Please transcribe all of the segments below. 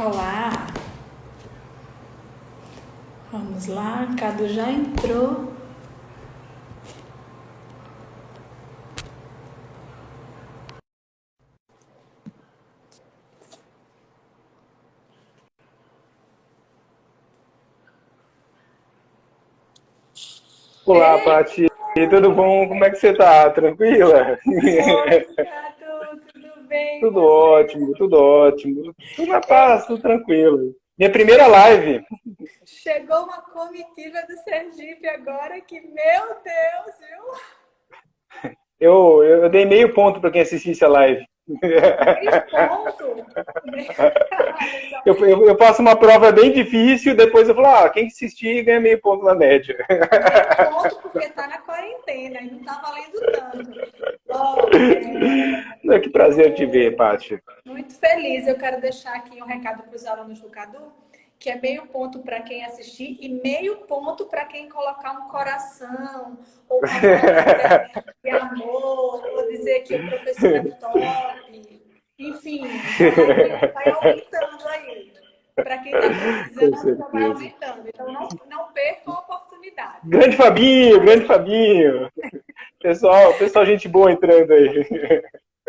Olá, vamos lá, Cadu já entrou. Olá, Ei, Paty. Tudo bom? Como é que você tá? Tranquila? oi, Cadu, tudo bem e Tudo você? ótimo, tudo ótimo. Tudo na paz, tudo tranquilo. Minha primeira live. Chegou uma comitiva do Sergipe agora que, meu Deus, viu? Eu dei meio ponto para quem assistisse a live. Meio ponto. Olha só, Eu passo uma prova bem difícil, depois eu falo, quem assistir ganha meio ponto na média. meio ponto porque tá na quarentena e não tá valendo tanto. Ó, Que prazer te ver, Paty. muito feliz. Eu quero deixar aqui um recado para os alunos do Cadu, que é meio ponto para quem assistir e meio ponto para quem colocar um coração ou uma palavra de amor, ou dizer que o professor é top. Enfim, vai aumentando aí. Para quem está Com precisando, já vai certeza. aumentando. Então, não percam a oportunidade. Grande Fabinho, grande Fabinho. Pessoal, gente boa entrando aí.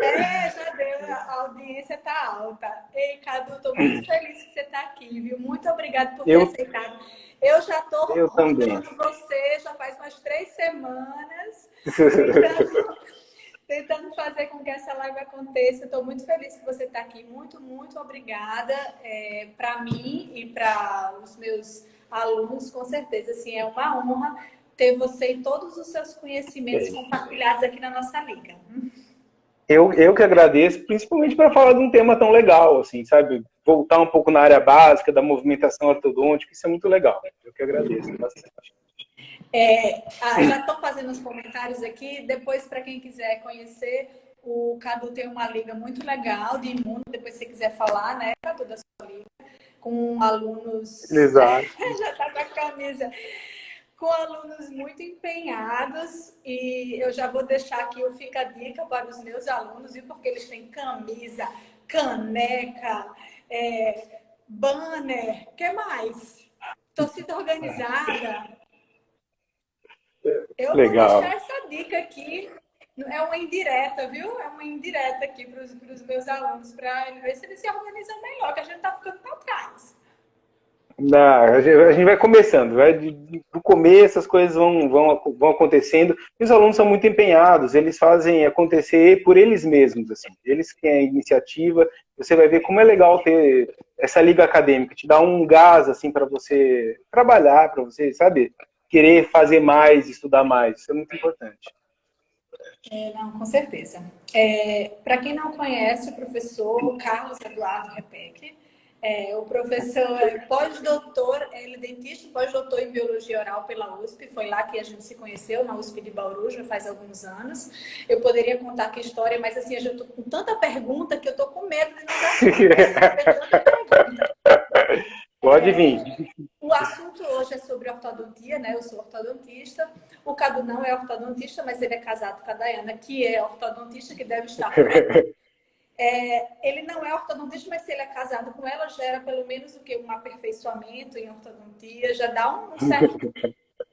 Já deu, a audiência tá alta. Ei, Cadu, estou muito feliz que você está aqui, viu? Muito obrigada por ter Eu, aceitado. Eu já estou eu também. rondando você, já faz umas 3 semanas, tentando, tentando fazer com que essa live aconteça. Estou muito feliz que você está aqui. Muito, muito obrigada. Para mim e para os meus alunos, com certeza, assim, é uma honra ter você e todos os seus conhecimentos compartilhados aqui na nossa liga. Eu que agradeço, principalmente para falar de um tema tão legal, assim, sabe? Voltar um pouco na área básica da movimentação ortodôntica, isso é muito legal. Eu que agradeço bastante. Já estão fazendo os comentários aqui. Depois, para quem quiser conhecer, o Cadu tem uma liga muito legal de imuno. Depois, se você quiser falar, né, Cadu, da sua liga, com alunos. Exato. Já está com a camisa. Com alunos muito empenhados. E eu já vou deixar aqui o Fica a Dica para os meus alunos, viu? Porque eles têm camisa, caneca, banner. O que mais? Torcida organizada. Eu vou deixar Legal. essa dica aqui. É uma indireta, viu? É uma indireta aqui para os meus alunos, para ver se eles se organizam melhor, que a gente está ficando para trás. A gente vai começando, do começo as coisas vão acontecendo, e os alunos são muito empenhados, eles fazem acontecer por eles mesmos, assim, eles que têm a iniciativa, você vai ver como é legal ter essa liga acadêmica, te dá um gás, assim, para você trabalhar, para você, sabe, querer fazer mais, estudar mais, isso é muito importante. Não, com certeza. Para quem não conhece, o professor Carlos Eduardo Repeck, o professor é pós-doutor, ele é dentista, pós-doutor em biologia oral pela USP, foi lá que a gente se conheceu, na USP de Bauru, já faz alguns anos. Eu poderia contar aqui a história, mas assim, eu já estou com tanta pergunta que eu estou com medo de não dar tempo para responder tanta pergunta. Pode vir. O assunto hoje é sobre ortodontia, né? Eu sou ortodontista. O Cadu não é ortodontista, mas ele é casado com a Dayana, que é ortodontista, que deve estar por aí. Ele não é ortodontista, mas se ele é casado com ela, gera pelo menos o que? Um aperfeiçoamento em ortodontia, já dá um certo,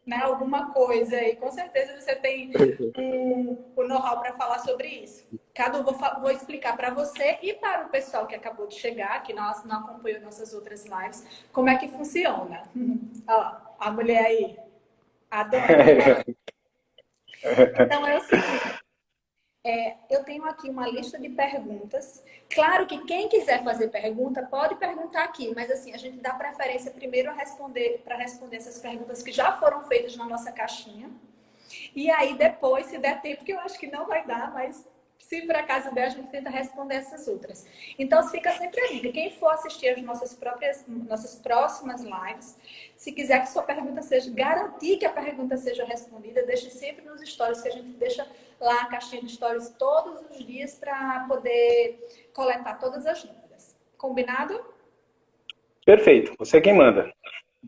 né, alguma coisa. E com certeza você tem o know-how para falar sobre isso. Cadu, vou explicar para você e para o pessoal que acabou de chegar, que não acompanhou nossas outras lives, como é que funciona. Ó, a mulher aí, a dona. Então é o seguinte. Eu tenho aqui uma lista de perguntas. Claro que quem quiser fazer pergunta, pode perguntar aqui, mas assim, a gente dá preferência primeiro para responder essas perguntas que já foram feitas na nossa caixinha. E aí depois, se der tempo, que eu acho que não vai dar, mas se por acaso der, a gente tenta responder essas outras. Então, fica sempre a dica. Quem for assistir as nossas próximas lives, se quiser que sua pergunta seja, garantir que a pergunta seja respondida, deixe sempre nos stories, que a gente deixa lá a caixinha de stories todos os dias para poder coletar todas as dúvidas. Combinado? Perfeito, você é quem manda.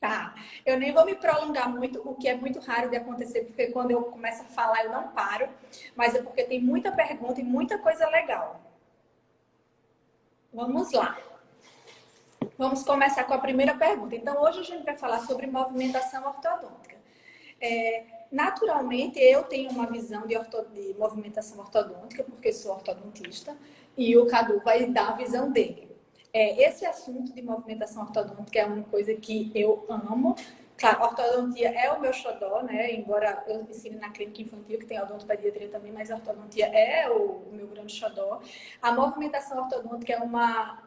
Tá. Eu nem vou me prolongar muito, o que é muito raro de acontecer, porque quando eu começo a falar eu não paro, mas é porque tem muita pergunta e muita coisa legal. Vamos lá. Vamos começar com a primeira pergunta. Então, hoje a gente vai falar sobre movimentação ortodôntica. Naturalmente, eu tenho uma visão de movimentação ortodôntica, porque sou ortodontista, e o Cadu vai dar a visão dele. Esse assunto de movimentação ortodôntica é uma coisa que eu amo. Claro, ortodontia é o meu xodó, né? Embora eu ensine na clínica infantil, que tem odontopediatria também, mas a ortodontia é o meu grande xodó. A movimentação ortodôntica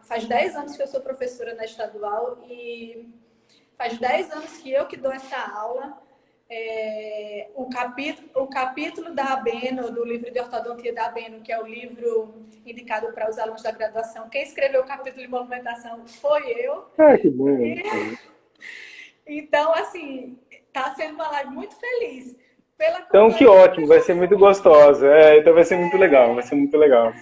faz 10 anos que eu sou professora na estadual e faz 10 anos que eu que dou essa aula. O capítulo da Abeno, do livro de ortodontia da Abeno, que é o livro indicado para os alunos da graduação, quem escreveu o capítulo de movimentação foi eu. Que bom! Então, assim, está sendo uma live muito feliz. Então, que ótimo, vai ser muito gostosa. Então vai ser muito legal, vai ser muito legal.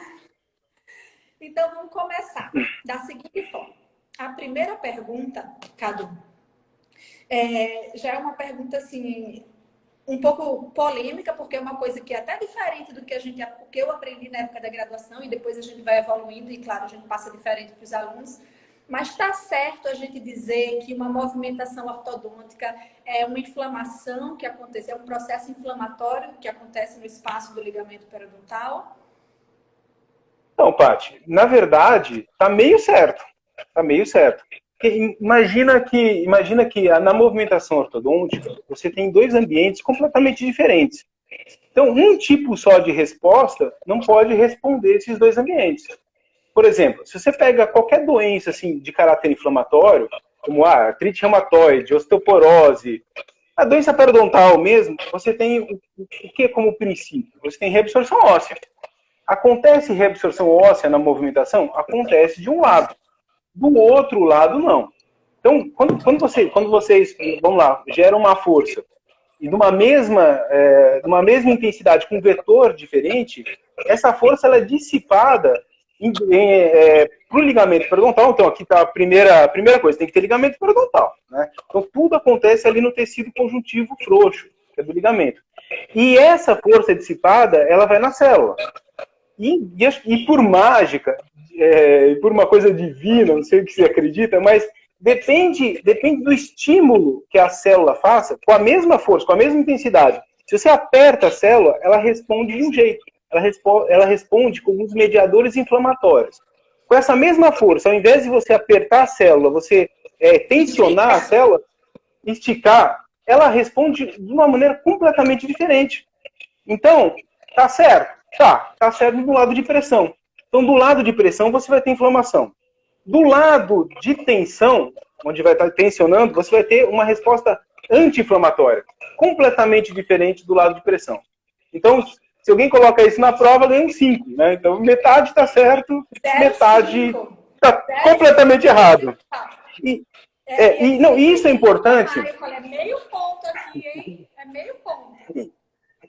Então, vamos começar da seguinte forma. A primeira pergunta, Cadu, já é uma pergunta, assim, um pouco polêmica, porque é uma coisa que é até diferente do que eu aprendi na época da graduação, e depois a gente vai evoluindo, e claro, a gente passa diferente para os alunos. Mas está certo a gente dizer que uma movimentação ortodôntica é uma inflamação que acontece, é um processo inflamatório que acontece no espaço do ligamento periodontal? Não, Paty, na verdade, está meio certo. Está meio certo. Imagina que na movimentação ortodôntica você tem dois ambientes completamente diferentes. Então, um tipo só de resposta não pode responder esses dois ambientes. Por exemplo, se você pega qualquer doença assim, de caráter inflamatório, como artrite reumatoide, osteoporose, a doença periodontal mesmo, você tem o que como princípio? Você tem reabsorção óssea. Acontece reabsorção óssea na movimentação? Acontece de um lado. Do outro lado, não. Então, quando vocês, vamos lá, geram uma força e numa mesma intensidade com um vetor diferente, essa força ela é dissipada para o ligamento periodontal. Então, aqui está a primeira coisa, tem que ter ligamento periodontal, né? Então, tudo acontece ali no tecido conjuntivo frouxo, que é do ligamento. E essa força dissipada, ela vai na célula. E por mágica, por uma coisa divina, não sei o que você acredita, mas depende do estímulo que a célula faça, com a mesma força, com a mesma intensidade. Se você aperta a célula, ela responde de um jeito. Ela responde com alguns mediadores inflamatórios. Com essa mesma força, ao invés de você apertar a célula, você tensionar a célula, esticar, ela responde de uma maneira completamente diferente. Então, tá certo? Tá certo do lado de pressão. Então, do lado de pressão, você vai ter inflamação. Do lado de tensão, onde vai estar tensionando, você vai ter uma resposta anti-inflamatória, completamente diferente do lado de pressão. Então, se alguém coloca isso na prova, ganha um 5, né? Então, metade está certo, metade está completamente errado. E isso é importante. Eu falei, é meio ponto aqui, hein? É meio ponto.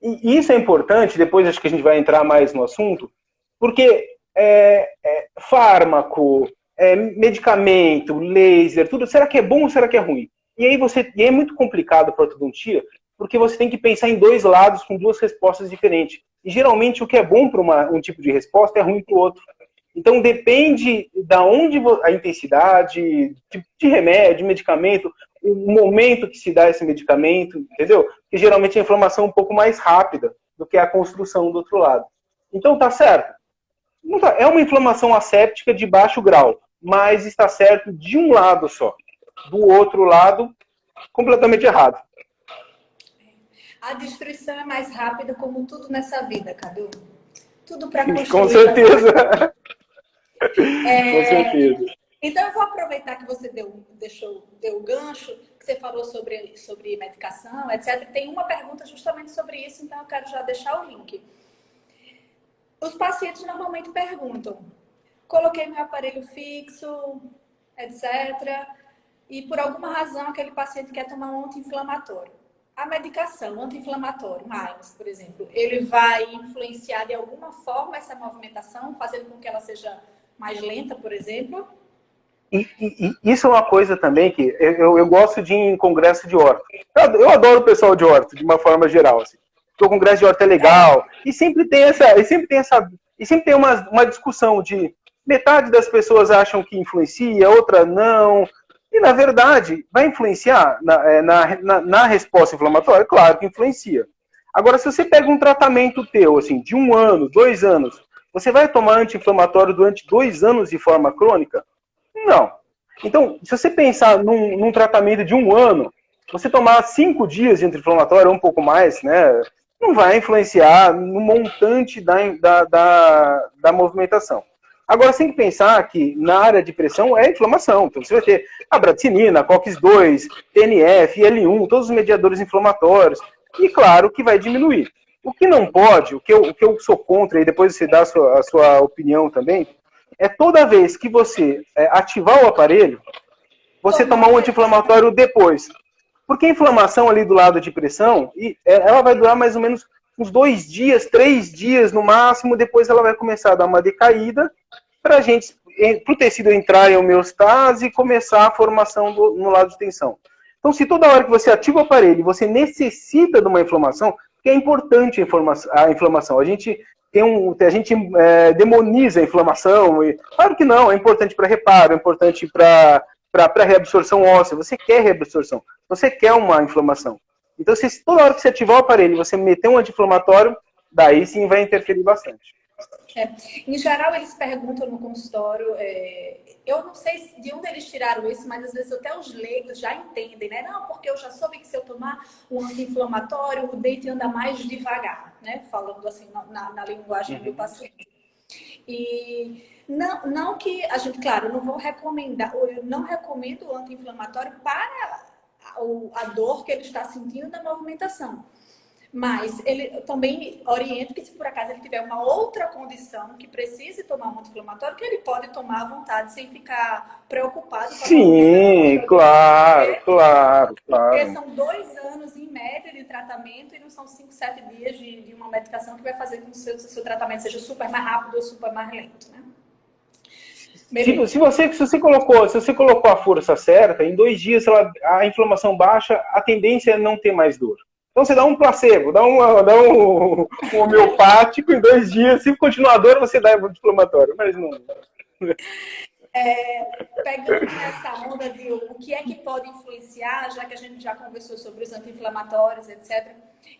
E isso é importante, depois acho que a gente vai entrar mais no assunto, porque fármaco, medicamento, laser, tudo, será que é bom ou será que é ruim? E aí é muito complicado para a ortodontia, porque você tem que pensar em dois lados com duas respostas diferentes. E geralmente o que é bom para um tipo de resposta é ruim para o outro. Então depende da onde a intensidade, de remédio, medicamento, o momento que se dá esse medicamento, entendeu? Que geralmente a inflamação é um pouco mais rápida do que a construção do outro lado. Então tá certo. É uma inflamação asséptica de baixo grau, mas está certo de um lado só. Do outro lado, completamente errado. A destruição é mais rápida, como tudo nessa vida, Cadu. Tudo para construir. Com certeza. Com certeza. Então, eu vou aproveitar que você deu o gancho, que você falou sobre medicação, etc. Tem uma pergunta justamente sobre isso, então eu quero já deixar o link. Os pacientes normalmente perguntam, coloquei meu aparelho fixo, etc. E por alguma razão aquele paciente quer tomar um anti-inflamatório. A medicação, anti-inflamatório, mais, por exemplo, ele vai influenciar de alguma forma essa movimentação, fazendo com que ela seja mais lenta, por exemplo? E isso é uma coisa também que eu gosto de ir em congresso de orto. Eu adoro o pessoal de orto, de uma forma geral. Assim. O congresso de orto é legal. E sempre tem uma discussão de Metade das pessoas acham que influencia, outra não. E, na verdade, vai influenciar na resposta inflamatória? Claro que influencia. Agora, se você pega um tratamento teu, assim, de 1 ano, 2 anos, você vai tomar anti-inflamatório durante 2 anos de forma crônica? Não. Então, se você pensar num tratamento de 1 ano, você tomar 5 dias de anti-inflamatório, ou um pouco mais, né, não vai influenciar no montante da movimentação. Agora, você tem que pensar que na área de pressão é inflamação. Então, você vai ter a bradicinina, a COX-2, TNF, IL-1, todos os mediadores inflamatórios. E, claro, que vai diminuir. O que não pode, o que eu sou contra, e depois você dá a sua opinião também, é toda vez que você ativar o aparelho, você tomar um anti-inflamatório depois. Porque a inflamação ali do lado de pressão, ela vai durar mais ou menos uns 2 dias, 3 dias no máximo, depois ela vai começar a dar uma decaída para o tecido entrar em homeostase e começar a formação no lado de tensão. Então, se toda hora que você ativa o aparelho, você necessita de uma inflamação, que é importante a inflamação. A gente demoniza a inflamação. Claro que não, é importante para reparo, é importante para reabsorção óssea. Você quer reabsorção, você quer uma inflamação. Então, se toda hora que você ativar o aparelho, você meter um anti-inflamatório, daí sim vai interferir bastante. Em geral, eles perguntam no consultório, eu não sei de onde eles tiraram isso, mas às vezes até os leigos já entendem, né? Não, porque eu já soube que se eu tomar um anti-inflamatório, o dente anda mais devagar, né? Falando assim na linguagem do paciente. E não que a gente, claro, eu não recomendo o anti-inflamatório para a dor que ele está sentindo da movimentação. Mas ele também orienta que se por acaso ele tiver uma outra condição que precise tomar um anti-inflamatório, que ele pode tomar à vontade sem ficar preocupado com a Sim, claro. Porque são 2 anos em média de tratamento e não são 5, 7 dias de uma medicação que vai fazer com que o seu tratamento seja super mais rápido ou super mais lento, né? Se você colocou a força certa, em 2 dias a inflamação baixa, a tendência é não ter mais dor. Então você dá um placebo, dá um homeopático, em 2 dias, se continuar a dor, você dá um anti-inflamatório, mas não. Pegando essa onda de o que é que pode influenciar, já que a gente já conversou sobre os anti-inflamatórios, etc.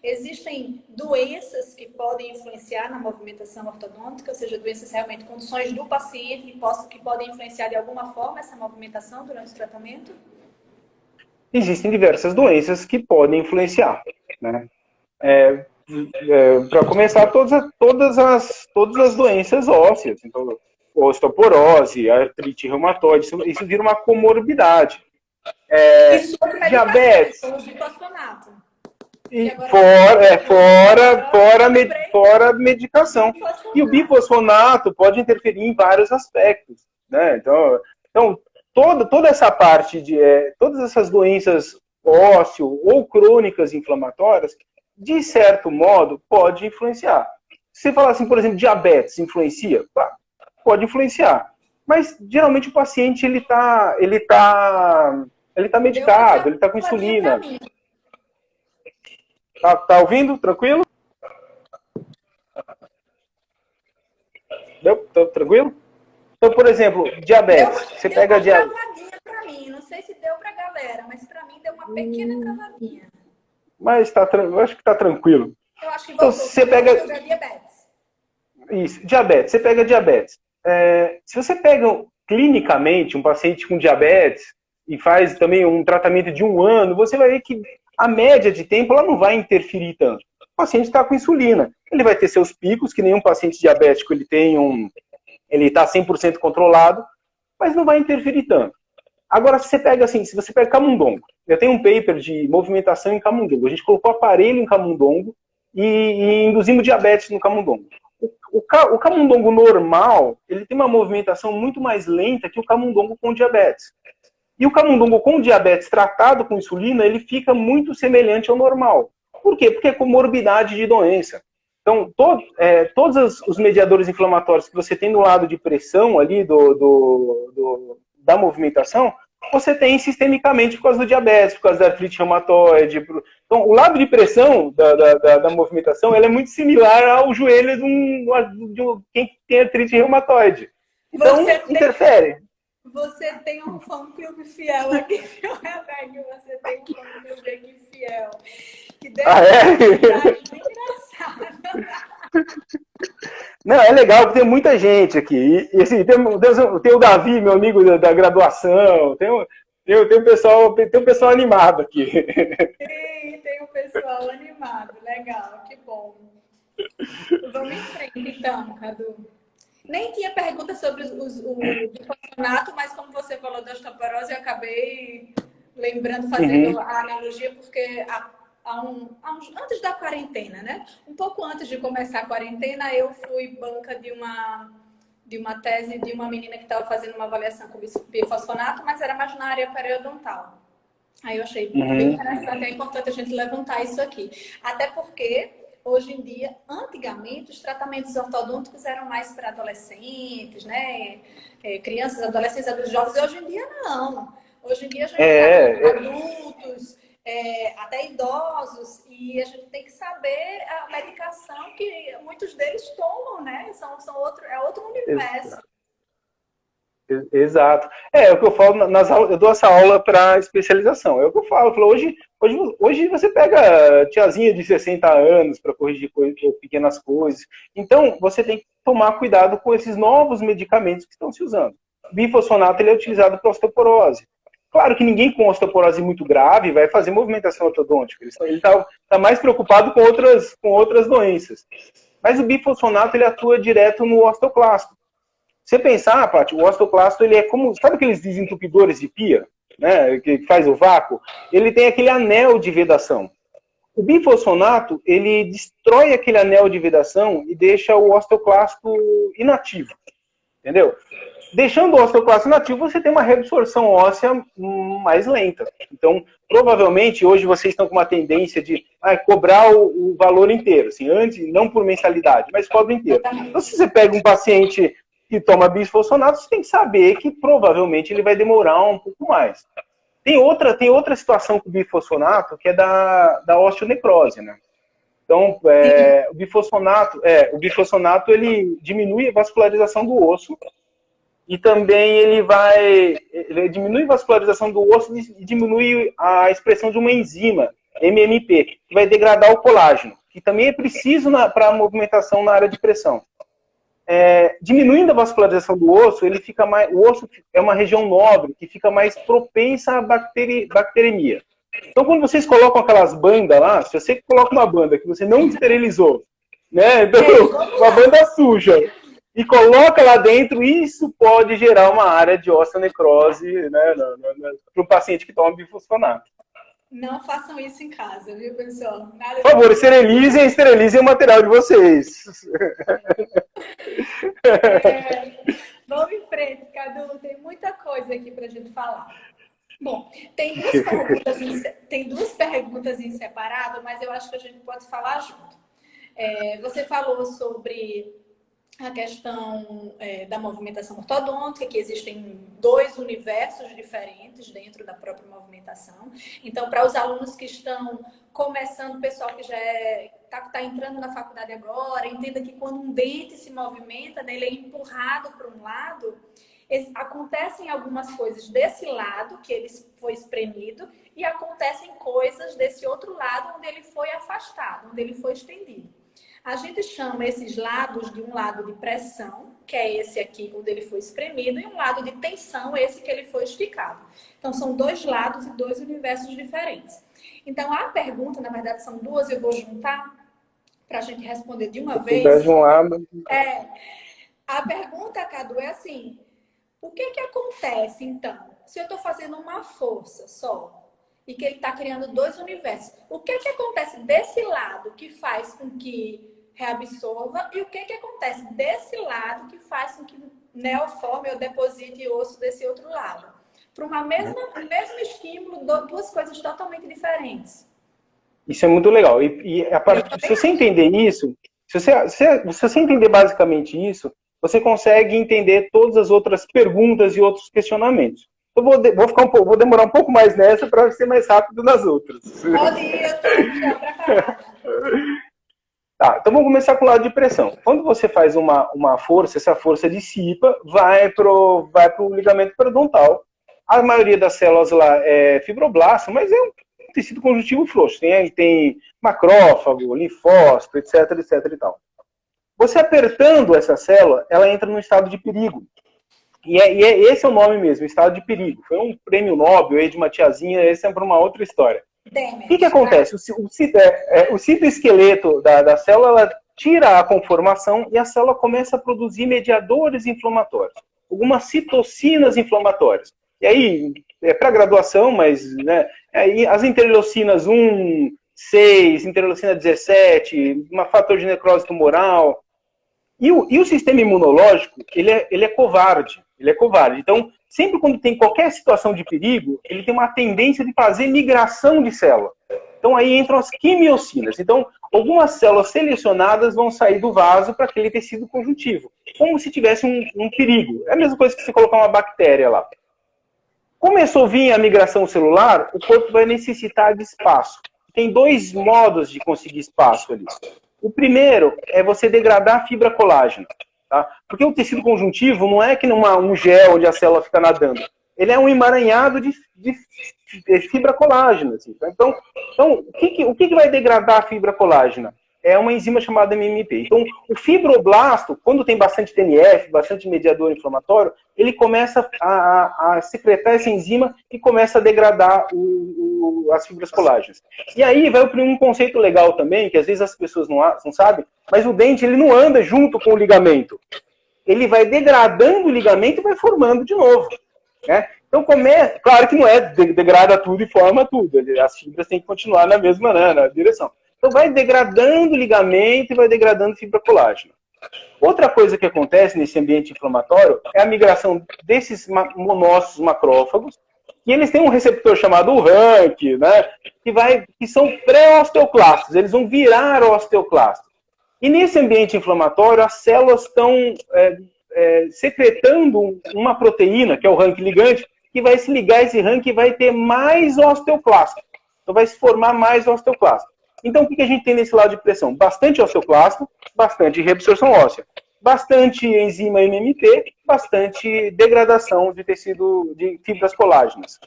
Existem doenças que podem influenciar na movimentação ortodôntica, ou seja, doenças realmente, condições do paciente que podem influenciar de alguma forma essa movimentação durante o tratamento? Existem diversas doenças que podem influenciar, né? Para começar, todas as doenças ósseas, então, osteoporose, artrite reumatoide, isso vira uma comorbidade. Diabetes. Fora medicação. E o bifosfonato pode interferir em vários aspectos, né? Então toda essa parte de todas essas doenças ósseo ou crônicas inflamatórias, de certo modo, pode influenciar. Se você falar assim, por exemplo, diabetes influencia? Pode influenciar. Mas geralmente o paciente ele tá medicado, ele está com insulina. Tá ouvindo? Tranquilo? Tá tranquilo? Então, por exemplo, diabetes. Você pega diabetes. Deu uma travadinha pra mim. Não sei se deu pra galera, mas pra mim deu uma pequena travadinha. Mas eu acho que tá tranquilo. Eu acho que então, voltou. você pega diabetes. Isso, diabetes. Você pega diabetes. Se você pega clinicamente um paciente com diabetes e faz também um tratamento de 1 ano, você vai ver que a média de tempo ela não vai interferir tanto. O paciente está com insulina. Ele vai ter seus picos, que nenhum paciente diabético ele está 100% controlado, mas não vai interferir tanto. Agora, se você pega camundongo, eu tenho um paper de movimentação em camundongo. A gente colocou aparelho em camundongo e induzimos diabetes no camundongo. O camundongo normal, ele tem uma movimentação muito mais lenta que o camundongo com diabetes. E o camundongo com diabetes tratado com insulina, ele fica muito semelhante ao normal. Por quê? Porque é comorbidade de doença. Então, todos os mediadores inflamatórios que você tem no lado de pressão ali da movimentação, você tem sistemicamente por causa do diabetes, por causa da artrite reumatoide. Então, o lado de pressão da movimentação ela é muito similar ao joelho de quem tem artrite reumatoide. Então, interfere. Você tem um fã-clube fiel aqui, Rebeca, você tem um fã-clube aqui fiel. Que deve ser engraçado. Não, é legal porque tem muita gente aqui. E assim, tem o Davi, meu amigo da graduação, tem um pessoal animado aqui. Sim, tem um pessoal animado, legal, que bom. Vamos em frente, então, Cadu. Nem tinha pergunta sobre o bifosonato, mas como você falou da osteoporose, eu acabei lembrando, fazendo a analogia, porque antes da quarentena, né? Um pouco antes de começar a quarentena, eu fui banca de uma tese de uma menina que estava fazendo uma avaliação com bifosfonato, mas era mais na área periodontal. Aí eu achei bem interessante, é importante a gente levantar isso aqui. Até porque, hoje em dia, antigamente, os tratamentos ortodônticos eram mais para adolescentes, né? Crianças, adolescentes, adultos jovens. E hoje em dia, não. Hoje em dia, a gente trata adultos, até idosos, e a gente tem que saber a medicação que muitos deles tomam, né? É outro universo. Exato. É o que eu falo nas aulas, eu dou essa aula para especialização. É o que eu falo. Hoje você pega tiazinha de 60 anos para corrigir pequenas coisas. Então, você tem que tomar cuidado com esses novos medicamentos que estão se usando. O bifosfonato ele é utilizado para osteoporose. Claro que ninguém com osteoporose muito grave vai fazer movimentação ortodôntica. Ele está mais preocupado com outras doenças. Mas o bifosfonato ele atua direto no osteoclasto. Você pensar, Paty, o osteoclasto ele é como, sabe aqueles desentupidores de pia, né, que faz o vácuo? Ele tem aquele anel de vedação. O bifosfonato, ele destrói aquele anel de vedação e deixa o osteoclasto inativo, entendeu? Deixando o osteoclasto inativo, você tem uma reabsorção óssea mais lenta. Então, provavelmente, hoje vocês estão com uma tendência de cobrar o valor inteiro, assim, antes, não por mensalidade, mas cobra inteiro. Então, se você pega um paciente que toma bisfosfonato, você tem que saber que provavelmente ele vai demorar um pouco mais. Tem outra situação com o bifosfonato, que é da osteonecrose, né? Então, o bifosfonato ele diminui a vascularização do osso e também ele diminui a vascularização do osso e diminui a expressão de uma enzima, MMP, que vai degradar o colágeno, que também é preciso para a movimentação na área de pressão. Diminuindo a vascularização do osso, o osso é uma região nobre que fica mais propensa à bacteremia. Então, quando vocês colocam aquelas bandas lá, se você coloca uma banda que você não esterilizou, né, então, uma banda suja, e coloca lá dentro, isso pode gerar uma área de osteonecrose, né, para o paciente que toma bifosfonato. Não façam isso em casa, viu, pessoal? Por favor, esterilizem o material de vocês. Vamos em frente, Cadu. Tem muita coisa aqui para a gente falar. Bom, tem duas perguntas em separado, mas eu acho que a gente pode falar junto. Você falou sobre a questão da movimentação ortodôntica, que existem dois universos diferentes dentro da própria movimentação. Então, para os alunos que estão começando, o pessoal que já está entrando na faculdade agora, entenda que quando um dente se movimenta, né, ele é empurrado para um lado, acontecem algumas coisas desse lado, que ele foi espremido, e acontecem coisas desse outro lado, onde ele foi afastado, onde ele foi estendido. A gente chama esses lados de um lado de pressão, que é esse aqui, onde ele foi espremido, e um lado de tensão, esse que ele foi esticado. Então, são dois lados e dois universos diferentes. Então, a pergunta, na verdade, são duas, eu vou juntar para a gente responder de uma vez. De um lado. A pergunta, Cadu, é assim, o que acontece, então, se eu estou fazendo uma força só, e que ele está criando dois universos? O que acontece desse lado que faz com que reabsorva e o que acontece desse lado que faz com que neoforme ou deposite osso desse outro lado? Para o mesmo estímulo, duas coisas totalmente diferentes. Isso é muito legal. Se você entender isso, se você entender basicamente isso, você consegue entender todas as outras perguntas e outros questionamentos. Eu vou demorar um pouco mais nessa para ser mais rápido nas outras. Pode ir, eu estou preparada. Tá, então vamos começar com o lado de pressão. Quando você faz uma força, essa força dissipa, vai pro ligamento periodontal. A maioria das células lá é fibroblasto, mas é um tecido conjuntivo frouxo. Tem macrófago, linfócito, etc, etc e tal. Você apertando essa célula, ela entra num estado de perigo. Esse é o nome mesmo, estado de perigo. Foi um prêmio Nobel aí de uma tiazinha, esse é para uma outra história. O que acontece? O citoesqueleto da célula tira a conformação e a célula começa a produzir mediadores inflamatórios, algumas citocinas inflamatórias. E aí, é para graduação, mas né, aí as interleucinas 1, 6, interleucina 17, uma fator de necrose tumoral. E o sistema imunológico, ele é covarde. Ele é covarde. Então, sempre quando tem qualquer situação de perigo, ele tem uma tendência de fazer migração de célula. Então, aí entram as quimiocinas. Então, algumas células selecionadas vão sair do vaso para aquele tecido conjuntivo, como se tivesse um perigo. É a mesma coisa que você colocar uma bactéria lá. Começou a vir a migração celular, o corpo vai necessitar de espaço. Tem dois modos de conseguir espaço ali. O primeiro é você degradar a fibra colágena. Tá? Porque o tecido conjuntivo não é que um gel onde a célula fica nadando. Ele é um emaranhado de fibra colágena. Assim, tá? Então o que vai degradar a fibra colágena? É uma enzima chamada MMP. Então, o fibroblasto, quando tem bastante TNF, bastante mediador inflamatório, ele começa a secretar essa enzima e começa a degradar as fibras colágenas. E aí vai um conceito legal também, que às vezes as pessoas não sabem, mas o dente ele não anda junto com o ligamento. Ele vai degradando o ligamento e vai formando de novo. Né? Então, claro que não é degrada tudo e forma tudo. As fibras têm que continuar na mesma na direção. Então, vai degradando o ligamento e vai degradando fibra colágena. Outra coisa que acontece nesse ambiente inflamatório é a migração desses monócitos macrófagos, e eles têm um receptor chamado RANK, né, que são pré-osteoclastos, eles vão virar osteoclastos. E nesse ambiente inflamatório, as células estão secretando uma proteína, que é o RANK ligante, que vai se ligar a esse RANK e vai ter mais osteoclasto. Então, vai se formar mais osteoclasto. Então, o que a gente tem nesse lado de pressão? Bastante osteoclasto, bastante reabsorção óssea, bastante enzima MMP, bastante degradação de tecido de fibras colágenas.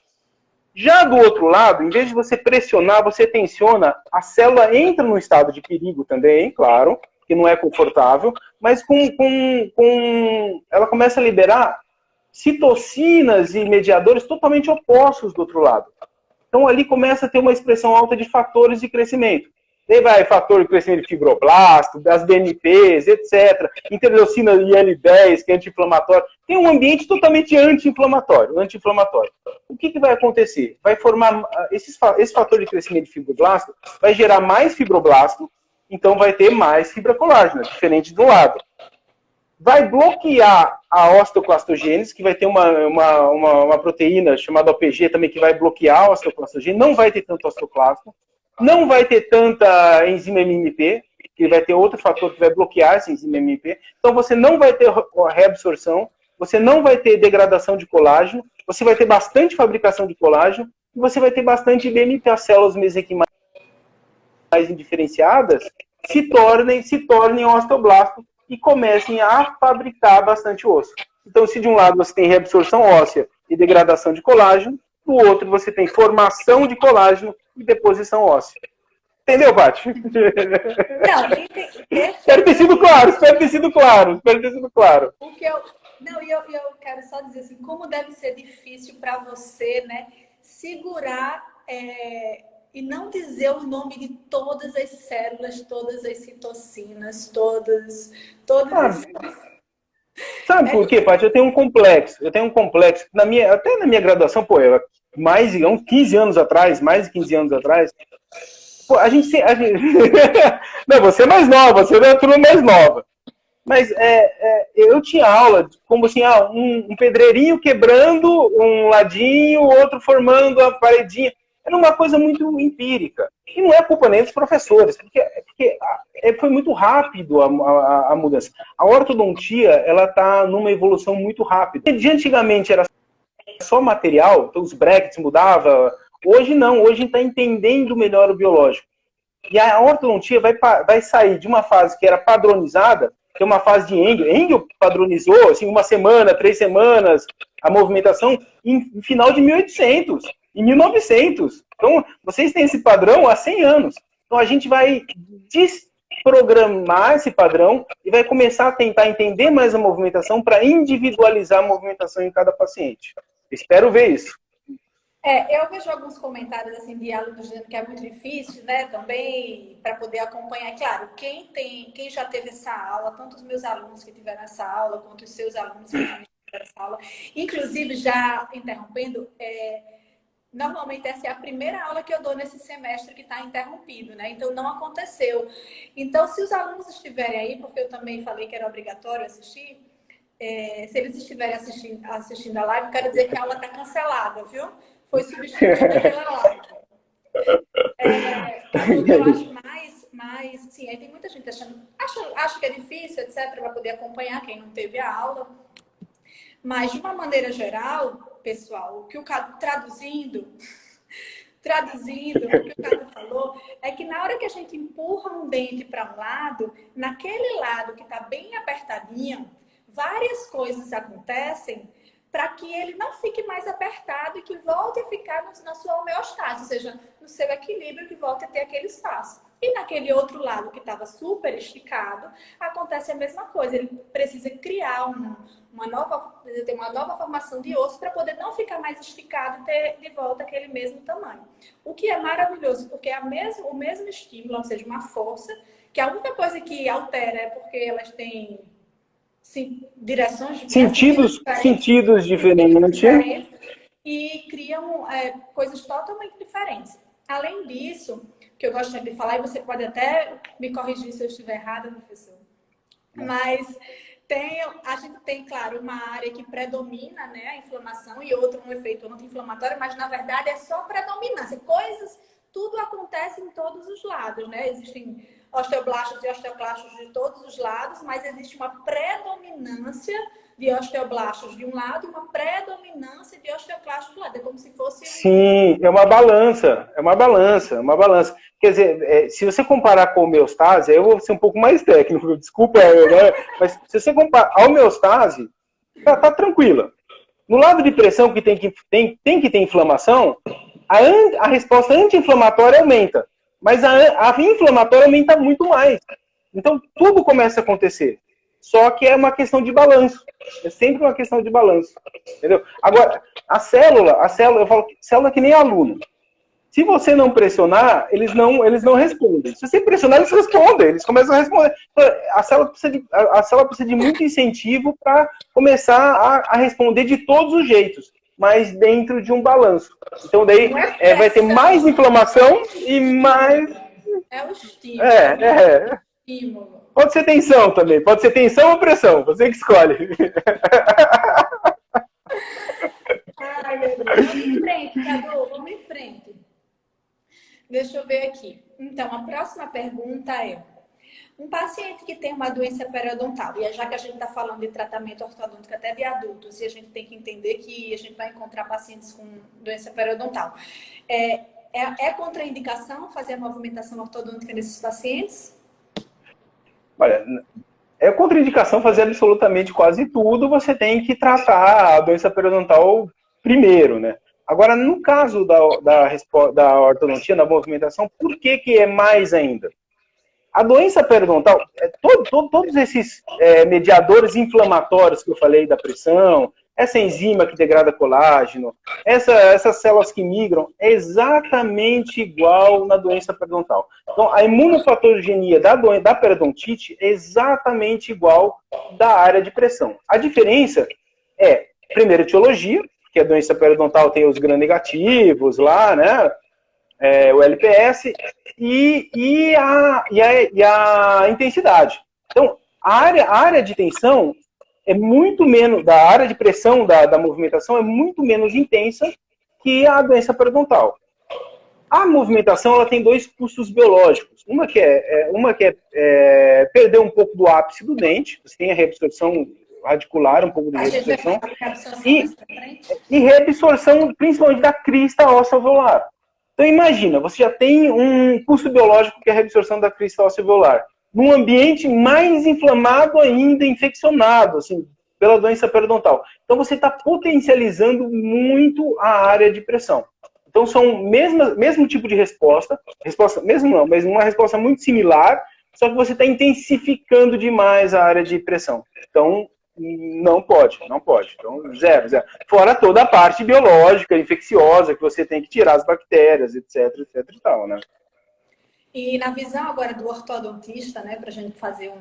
Já do outro lado, em vez de você pressionar, você tensiona, a célula entra num estado de perigo também, claro, que não é confortável, mas ela começa a liberar citocinas e mediadores totalmente opostos do outro lado. Então, ali começa a ter uma expressão alta de fatores de crescimento. Daí vai fator de crescimento de fibroblasto, das BNPs, etc. Interleucina IL-10, que é anti-inflamatório. Tem um ambiente totalmente anti-inflamatório. O que vai acontecer? Vai formar esse fator de crescimento de fibroblasto, vai gerar mais fibroblasto, então vai ter mais fibra colágena, diferente do lado. Vai bloquear a osteoclastogênese, que vai ter uma proteína chamada OPG também, que vai bloquear a osteoclastogênese, não vai ter tanto osteoclasto, não vai ter tanta enzima MMP, que vai ter outro fator que vai bloquear essa enzima MMP, então você não vai ter reabsorção, você não vai ter degradação de colágeno, você vai ter bastante fabricação de colágeno, e você vai ter bastante BMP, as células mesenquimais mais indiferenciadas, se tornem osteoblastos, e comecem a fabricar bastante osso. Então, se de um lado você tem reabsorção óssea e degradação de colágeno, do outro você tem formação de colágeno e deposição óssea. Entendeu, Paty? Não, espero ter sido claro. Eu quero só dizer assim, como deve ser difícil para você, né, segurar e não dizer o nome de todas as células, todas as citocinas, todas as... Sabe por quê, Paty? Eu tenho um complexo. Até na minha graduação, mais de 15 anos atrás, a gente... Não, você é mais nova, você é a turma mais nova. Mas eu tinha aula como assim, um pedreirinho quebrando um ladinho, o outro formando a paredinha. Era uma coisa muito empírica. E não é culpa nem dos professores, porque foi muito rápido a mudança. A ortodontia, ela está numa evolução muito rápida. De antigamente era só material, então os brackets mudavam. Hoje não, hoje a gente está entendendo melhor o biológico. E a ortodontia vai sair de uma fase que era padronizada, que é uma fase de Engel. Engel padronizou, assim, 1 semana, 3 semanas, a movimentação em final de 1800, em 1900. Então, vocês têm esse padrão há 100 anos. Então, a gente vai desprogramar esse padrão e vai começar a tentar entender mais a movimentação para individualizar a movimentação em cada paciente. Espero ver isso. Eu vejo alguns comentários assim de alunos dizendo que é muito difícil, né? Também para poder acompanhar. Claro, quem já teve essa aula, tanto os meus alunos que tiveram essa aula, quanto os seus alunos que também tiveram essa aula. Inclusive, já interrompendo, normalmente essa é a primeira aula que eu dou nesse semestre que está interrompido, né? Então não aconteceu. Então, se os alunos estiverem aí, porque eu também falei que era obrigatório assistir, se eles estiverem assistindo a live, quero dizer que a aula está cancelada, viu? Foi substituída pela live. Eu acho mais sim, aí tem muita gente acha que é difícil, etc, para poder acompanhar quem não teve a aula. Mas, de uma maneira geral, pessoal, o que o Cadu, traduzindo, o que o Cadu falou, é que na hora que a gente empurra um dente para um lado, naquele lado que está bem apertadinho, várias coisas acontecem para que ele não fique mais apertado e que volte a ficar na sua homeostase, ou seja, no seu equilíbrio, que volte a ter aquele espaço. E naquele outro lado que estava super esticado, acontece a mesma coisa. Ele precisa criar uma nova formação de osso para poder não ficar mais esticado e ter de volta aquele mesmo tamanho. O que é maravilhoso, porque é o mesmo estímulo, ou seja, uma força, que a única coisa que altera é porque elas têm direções diferentes. Sentidos diferentes. E criam coisas totalmente diferentes. Além disso, que eu gosto de falar, e você pode até me corrigir se eu estiver errada, professor, mas a gente tem, claro, uma área que predomina, né, a inflamação e outra um efeito anti-inflamatório, mas na verdade é só predominância. Tudo acontece em todos os lados, né? Existem osteoblastos e osteoclastos de todos os lados, mas existe uma predominância de osteoblastos de um lado e uma predominância de osteoclastos do lado. É como se fosse... Sim, é uma balança. Quer dizer, se você comparar com a homeostase, eu vou ser um pouco mais técnico, desculpa, né? Mas se você comparar a homeostase, tá tranquila. No lado de pressão, que tem que ter inflamação, a resposta anti-inflamatória aumenta. Mas a inflamatória aumenta muito mais. Então, tudo começa a acontecer. Só que é uma questão de balanço. É sempre uma questão de balanço. Entendeu? Agora, a célula, eu falo que célula é que nem aluno. Se você não pressionar, eles não respondem. Se você pressionar, eles respondem. Eles começam a responder. A célula precisa de muito incentivo para começar a responder de todos os jeitos, mas dentro de um balanço. Então, daí vai ter mais inflamação e mais... É o estímulo. Estímulo. Pode ser tensão também. Pode ser tensão ou pressão. Você que escolhe. Ai, meu Deus. Vamos em frente, Cadu. Vamos em frente. Deixa eu ver aqui. Então, a próxima pergunta é: um paciente que tem uma doença periodontal, e já que a gente está falando de tratamento ortodôntico até de adultos, e a gente tem que entender que a gente vai encontrar pacientes com doença periodontal, é contraindicação fazer a movimentação ortodôntica nesses pacientes? Olha, é contraindicação fazer absolutamente quase tudo, você tem que tratar a doença periodontal primeiro, né? Agora, no caso da ortodontia, da movimentação, por que é mais ainda? A doença periodontal, todos esses mediadores inflamatórios que eu falei da pressão, essa enzima que degrada colágeno, essas células que migram, é exatamente igual na doença periodontal. Então, a imunopatogenia da periodontite é exatamente igual da área de pressão. A diferença é, primeiro, etiologia, que a doença periodontal tem os gram-negativos lá, né? O LPS, e a intensidade. Então, a área de tensão é muito menos, da área de pressão da movimentação é muito menos intensa que a doença periodontal. A movimentação ela tem dois custos biológicos. Uma que é perder um pouco do ápice do dente, você tem a reabsorção radicular, um pouco de reabsorção, e reabsorção principalmente da crista óssea alveolar. Então imagina, você já tem um custo biológico que é a reabsorção da cristal alveolar, num ambiente mais inflamado ainda, infeccionado, assim, pela doença periodontal. Então você está potencializando muito a área de pressão. Então são mesmo tipo de resposta mesmo não, mas uma resposta muito similar, só que você está intensificando demais a área de pressão. Então não pode. Então, zero. Fora toda a parte biológica, infecciosa, que você tem que tirar as bactérias, etc e tal, né? E na visão agora do ortodontista, né, para a gente fazer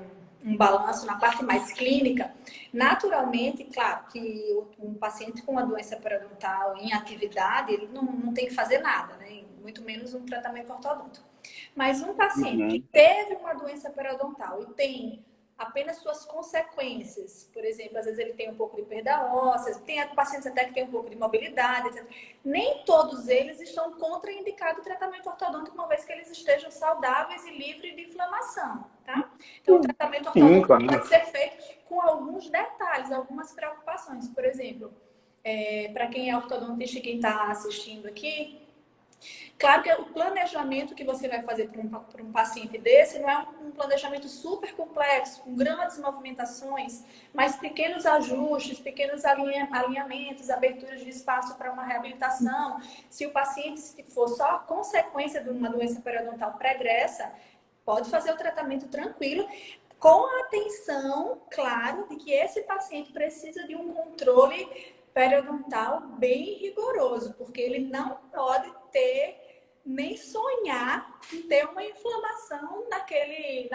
um balanço na parte mais clínica, naturalmente, claro, que um paciente com uma doença periodontal em atividade, ele não tem que fazer nada, né? Muito menos um tratamento ortodôntico. Mas um paciente que teve uma doença periodontal e tem apenas suas consequências, por exemplo, às vezes ele tem um pouco de perda óssea, tem pacientes até que tem um pouco de mobilidade, etc. Nem todos eles estão contraindicados o tratamento ortodôntico, uma vez que eles estejam saudáveis e livres de inflamação, tá? Então, o tratamento ortodôntico pode ser feito com alguns detalhes, algumas preocupações. Por exemplo, para quem é ortodontista e quem está assistindo aqui, claro que o planejamento que você vai fazer para um paciente desse não é um planejamento super complexo, com grandes movimentações, mas pequenos ajustes, pequenos alinhamentos, aberturas de espaço para uma reabilitação. Se o paciente for só consequência de uma doença periodontal pregressa, pode fazer o tratamento tranquilo, com a atenção, claro, de que esse paciente precisa de um controle periodontal bem rigoroso, porque ele não pode ter nem sonhar em ter uma inflamação naqueles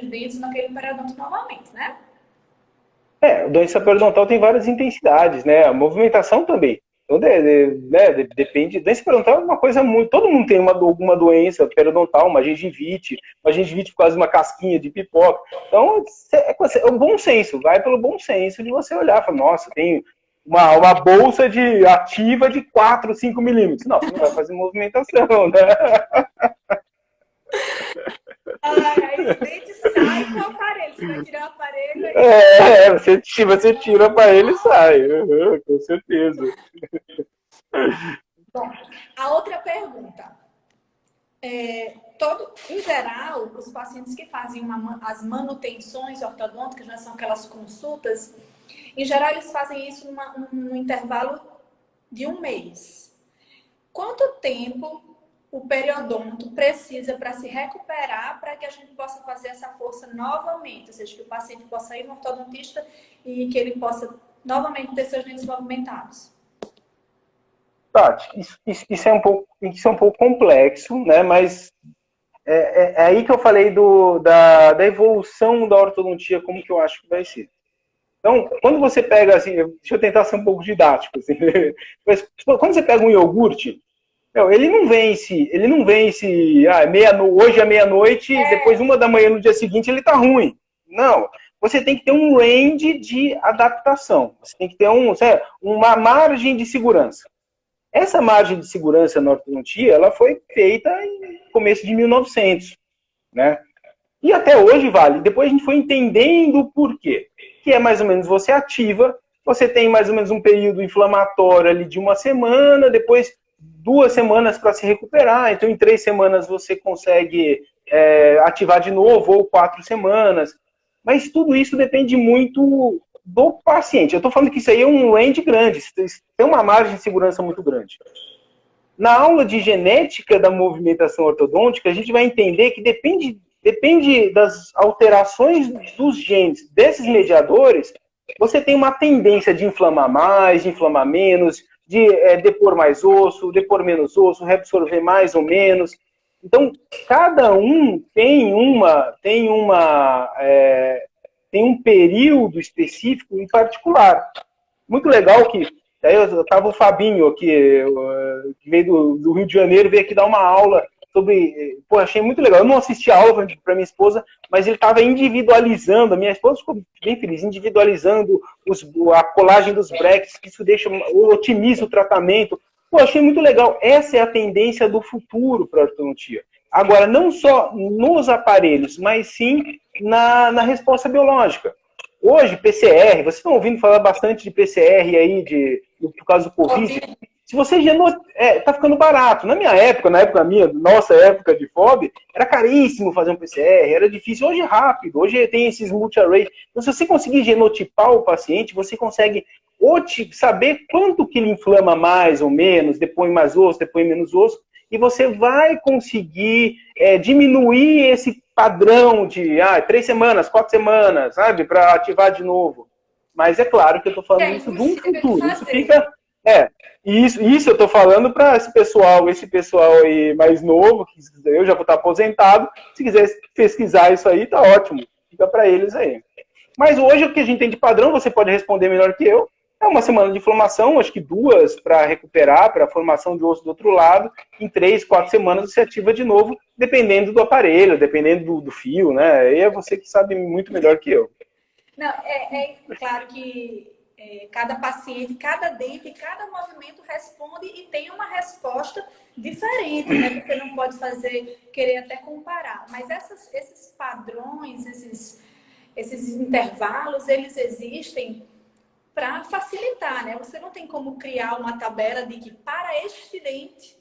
dentes, naquele periodonto novamente, né? A doença periodontal tem várias intensidades, né? A movimentação também. Então, depende. Doença periodontal é uma coisa muito. Todo mundo tem alguma doença periodontal, uma gengivite por causa de uma casquinha de pipoca. Então, é o bom senso, vai pelo bom senso de você olhar e falar, nossa, tem uma bolsa ativa de 4, 5 milímetros. Não, você não vai fazer movimentação, né? Aí o dente sai com o aparelho. Você vai tirar o aparelho você tira o aparelho e sai. Com certeza. Bom, a outra pergunta. Em geral, os pacientes que fazem as manutenções ortodônticas, né, são aquelas consultas, em geral eles fazem isso num intervalo de 1 mês. Quanto tempo o periodonto precisa para se recuperar para que a gente possa fazer essa força novamente? Ou seja, que o paciente possa ir no ortodontista e que ele possa novamente ter seus dentes movimentados. Tati, isso é um pouco complexo, né? Mas é aí que eu falei da evolução da ortodontia, como que eu acho que vai ser. Então, quando você pega, assim, deixa eu tentar ser um pouco didático, assim, mas quando você pega um iogurte, ele não vence, hoje é meia-noite, depois 1 da manhã no dia seguinte ele tá ruim. Não, você tem que ter um range de adaptação, você tem que ter uma margem de segurança. Essa margem de segurança na ortodontia, ela foi feita em começo de 1900, né? E até hoje vale. Depois a gente foi entendendo o porquê. Que é mais ou menos você ativa, você tem mais ou menos um período inflamatório ali de 1 semana, depois 2 semanas para se recuperar. Então, em 3 semanas você consegue ativar de novo, ou 4 semanas. Mas tudo isso depende muito do paciente. Eu estou falando que isso aí é um range grande, tem uma margem de segurança muito grande. Na aula de genética da movimentação ortodôntica, a gente vai entender que depende das alterações dos genes desses mediadores, você tem uma tendência de inflamar mais, de inflamar menos, de depor mais osso, depor menos osso, reabsorver mais ou menos. Então, cada um tem um período específico em particular. Muito legal que aí eu tava o Fabinho aqui, que veio do Rio de Janeiro, veio aqui dar uma aula sobre... Pô, achei muito legal. Eu não assisti a aula para minha esposa, mas ele estava individualizando, a minha esposa ficou bem feliz, individualizando a colagem dos brackets, que isso otimiza o tratamento. Pô, achei muito legal. Essa é a tendência do futuro para a ortodontia. Agora, não só nos aparelhos, mas sim na resposta biológica. Hoje, PCR, vocês estão ouvindo falar bastante de PCR aí, por causa do Covid? Se você tá ficando barato. Na minha época, nossa época de FOB, era caríssimo fazer um PCR, era difícil. Hoje é rápido, hoje tem esses multi-array. Então, se você conseguir genotipar o paciente, você consegue saber quanto que ele inflama mais ou menos, depõe mais osso, depõe menos osso, e você vai conseguir diminuir esse padrão de 3 semanas, 4 semanas, sabe, para ativar de novo. Mas é claro que eu estou falando isso de um futuro. Isso fica... Isso eu estou falando para esse pessoal aí mais novo, que eu já vou estar aposentado, se quiser pesquisar isso aí, tá ótimo, fica para eles aí. Mas hoje o que a gente tem de padrão, você pode responder melhor que eu, é uma semana de inflamação, acho que 2 para recuperar, para a formação de osso do outro lado, em 3, 4 semanas você ativa de novo, dependendo do aparelho, dependendo do fio, né? Aí é você que sabe muito melhor que eu. Não, é claro que cada paciente, cada dente, cada movimento responde e tem uma resposta diferente, né? Você não pode querer até comparar. Mas esses padrões, esses intervalos, eles existem para facilitar, né? Você não tem como criar uma tabela de que para este dente,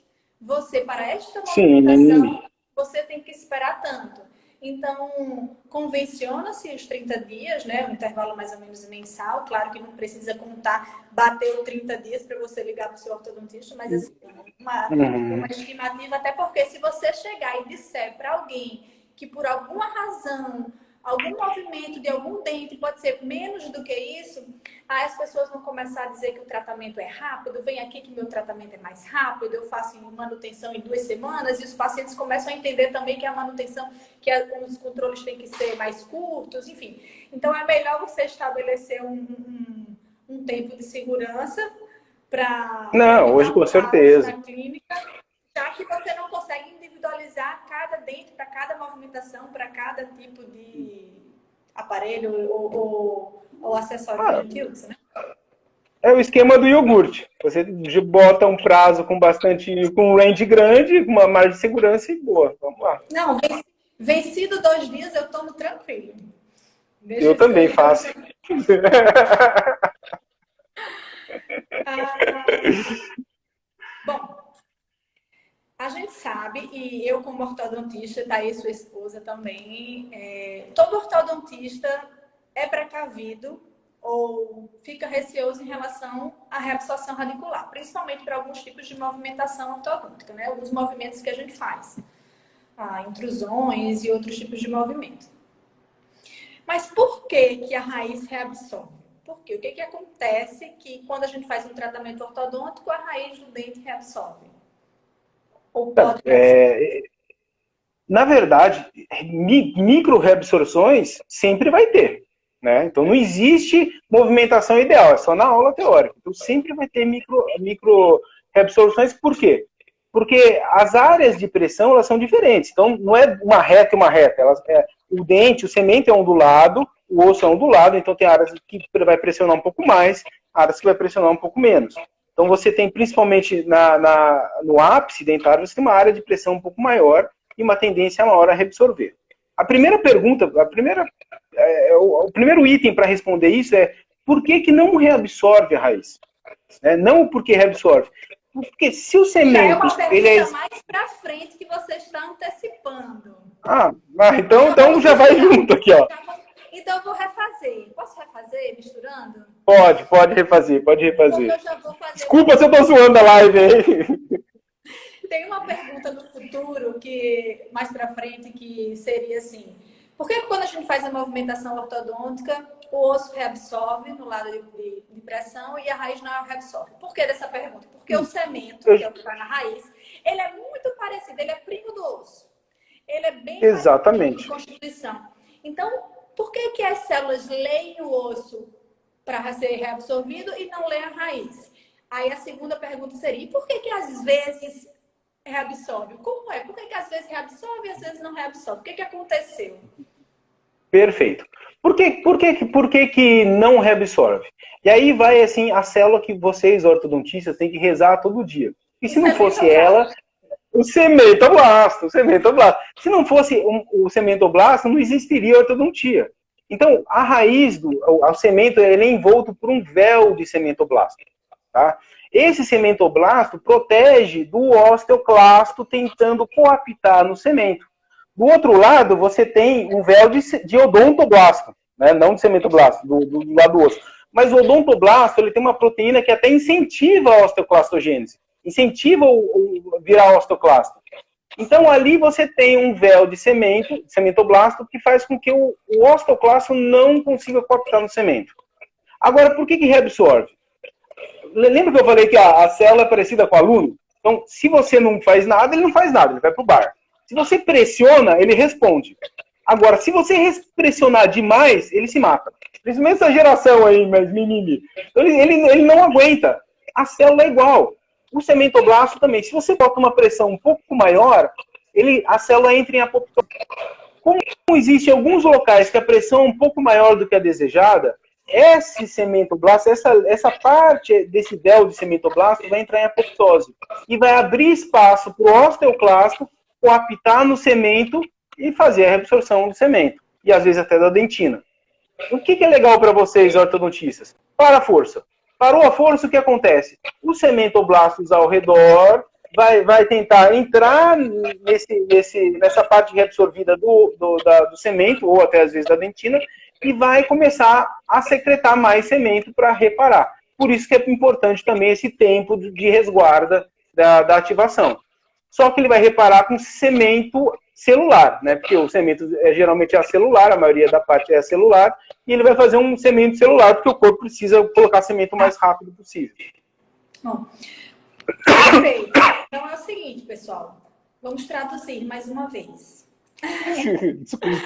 para esta movimentação, você tem que esperar tanto. Então, convenciona-se os 30 dias, né? Um intervalo mais ou menos mensal. Claro que não precisa contar, bateu 30 dias para você ligar para o seu ortodontista, mas assim, uma estimativa, até porque se você chegar e disser para alguém que por alguma razão, algum movimento de algum dente pode ser menos do que isso, aí as pessoas vão começar a dizer que o tratamento é rápido, vem aqui que meu tratamento é mais rápido, eu faço manutenção em 2 semanas, e os pacientes começam a entender também que a manutenção, que os controles têm que ser mais curtos, enfim. Então é melhor você estabelecer um tempo de segurança para... Não, hoje com certeza. Na clínica, já que você não consegue individualizar cada dente para cada movimentação, para cada tipo de aparelho ou acessório que a gente usa, né? É o esquema do iogurte. Você bota um prazo com um range grande, com uma margem de segurança e boa. Vamos lá. Não, vencido 2 dias eu tomo tranquilo. Eu também faço. Bom, a gente sabe, e eu como ortodontista, tá aí sua esposa também, todo ortodontista é precavido ou fica receoso em relação à reabsorção radicular, principalmente para alguns tipos de movimentação ortodôntica, né? Alguns movimentos que a gente faz, intrusões e outros tipos de movimento. Mas por que a raiz reabsorve? Por quê? O que acontece que quando a gente faz um tratamento ortodôntico, a raiz do dente reabsorve? Ou pode na verdade, micro-reabsorções sempre vai ter. Né? Então, não existe movimentação ideal, é só na aula teórica. Então, sempre vai ter micro-reabsorções. Por quê? Porque as áreas de pressão, elas são diferentes. Então, não é uma reta e uma reta. O dente, o cemento é ondulado, o osso é ondulado, então tem áreas que vai pressionar um pouco mais, áreas que vai pressionar um pouco menos. Então, você tem, principalmente no ápice dentário, você tem uma área de pressão um pouco maior e uma tendência maior a reabsorver. A primeira pergunta, o primeiro item para responder isso é por que não reabsorve a raiz? Não o porquê reabsorve. Porque se o cemento... Já é uma pergunta mais para frente que você está antecipando. Então já vai junto aqui, ó. Então eu vou refazer. Posso refazer misturando? Pode refazer. Porque eu já vou fazer... Desculpa se eu tô zoando a live aí. Tem uma pergunta no futuro, que mais para frente, que seria assim: por que quando a gente faz a movimentação ortodôntica, o osso reabsorve no lado de pressão e a raiz não reabsorve? Por que dessa pergunta? Porque o cemento, que é o que está na raiz, ele é muito parecido, ele é primo do osso. Ele é bem parecido de constituição. Então, por que as células leem o osso para ser reabsorvido e não leem a raiz? Aí a segunda pergunta seria: por que às vezes reabsorve? Como é? Por que às vezes reabsorve e às vezes não reabsorve? O que aconteceu? Perfeito. Por que não reabsorve? E aí vai assim a célula que vocês, ortodontistas, têm que rezar todo dia. E se não fosse ela, o cementoblasto. Se não fosse o cementoblasto, não existiria ortodontia. Então, a raiz, o cemento, ele é envolto por um véu de cementoblasto. tá? Esse cementoblasto protege do osteoclasto tentando coaptar no cemento. Do outro lado, você tem um véu de odontoblasto, né? Não de cementoblasto, do lado do osso. Mas o odontoblasto, ele tem uma proteína que até incentiva a osteoclastogênese, incentiva o virar osteoclasto. Então, ali você tem um véu de cementoblasto, que faz com que o osteoclasto não consiga coaptar no cemento. Agora, por que reabsorve? Lembra que eu falei que a célula é parecida com o aluno? Então, se você não faz nada, ele não faz nada, ele vai para o bar. Se você pressiona, ele responde. Agora, se você pressionar demais, ele se mata. Principalmente essa geração aí, mas mimimi. Ele não aguenta. A célula é igual. O cementoblasto também. Se você bota uma pressão um pouco maior, a célula entra em apoptose. Como existem alguns locais que a pressão é um pouco maior do que a desejada, esse cementoblasto, essa parte desse véu de cementoblasto vai entrar em apoptose. E vai abrir espaço para o osteoclasto coaptar no cemento e fazer a reabsorção do cemento. E às vezes até da dentina. O que é legal para vocês, ortodontistas? Para a força. Parou a força, o que acontece? Os cementoblastos ao redor vai tentar entrar nessa parte reabsorvida do cemento, ou até às vezes da dentina, e vai começar a secretar mais cemento para reparar. Por isso que é importante também esse tempo de resguarda da ativação. Só que ele vai reparar com cemento celular, né? Porque o cemento geralmente é celular, a maioria da parte é celular, e ele vai fazer um cemento celular, porque o corpo precisa colocar cemento o mais rápido possível. Bom, perfeito. Então é o seguinte, pessoal. Vamos traduzir mais uma vez.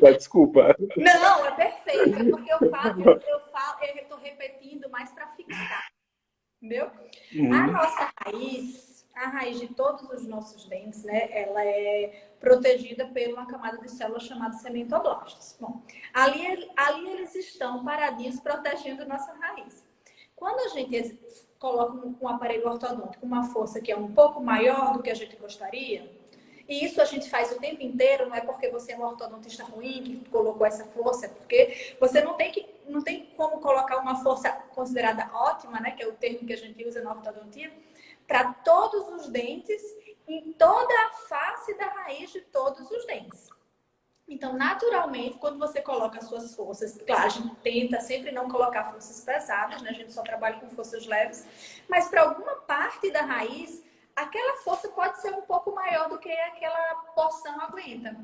Desculpa. Não, é perfeito. É porque eu estou repetindo mais para fixar. Entendeu? A nossa raiz, a raiz de todos os nossos dentes, né? Ela é protegida por uma camada de células chamada cementoblastos. Bom, ali eles estão paradinhos protegendo a nossa raiz. Quando a gente coloca um aparelho ortodôntico com uma força que é um pouco maior do que a gente gostaria, e isso a gente faz o tempo inteiro, não é porque você é um ortodontista ruim que colocou essa força, é porque você não tem como colocar uma força considerada ótima, né, que é o termo que a gente usa na ortodontia, para todos os dentes, em toda a face da raiz de todos os dentes. Então, naturalmente, quando você coloca as suas forças, claro, a gente tenta sempre não colocar forças pesadas, né? A gente só trabalha com forças leves, mas para alguma parte da raiz, aquela força pode ser um pouco maior do que aquela porção aguenta.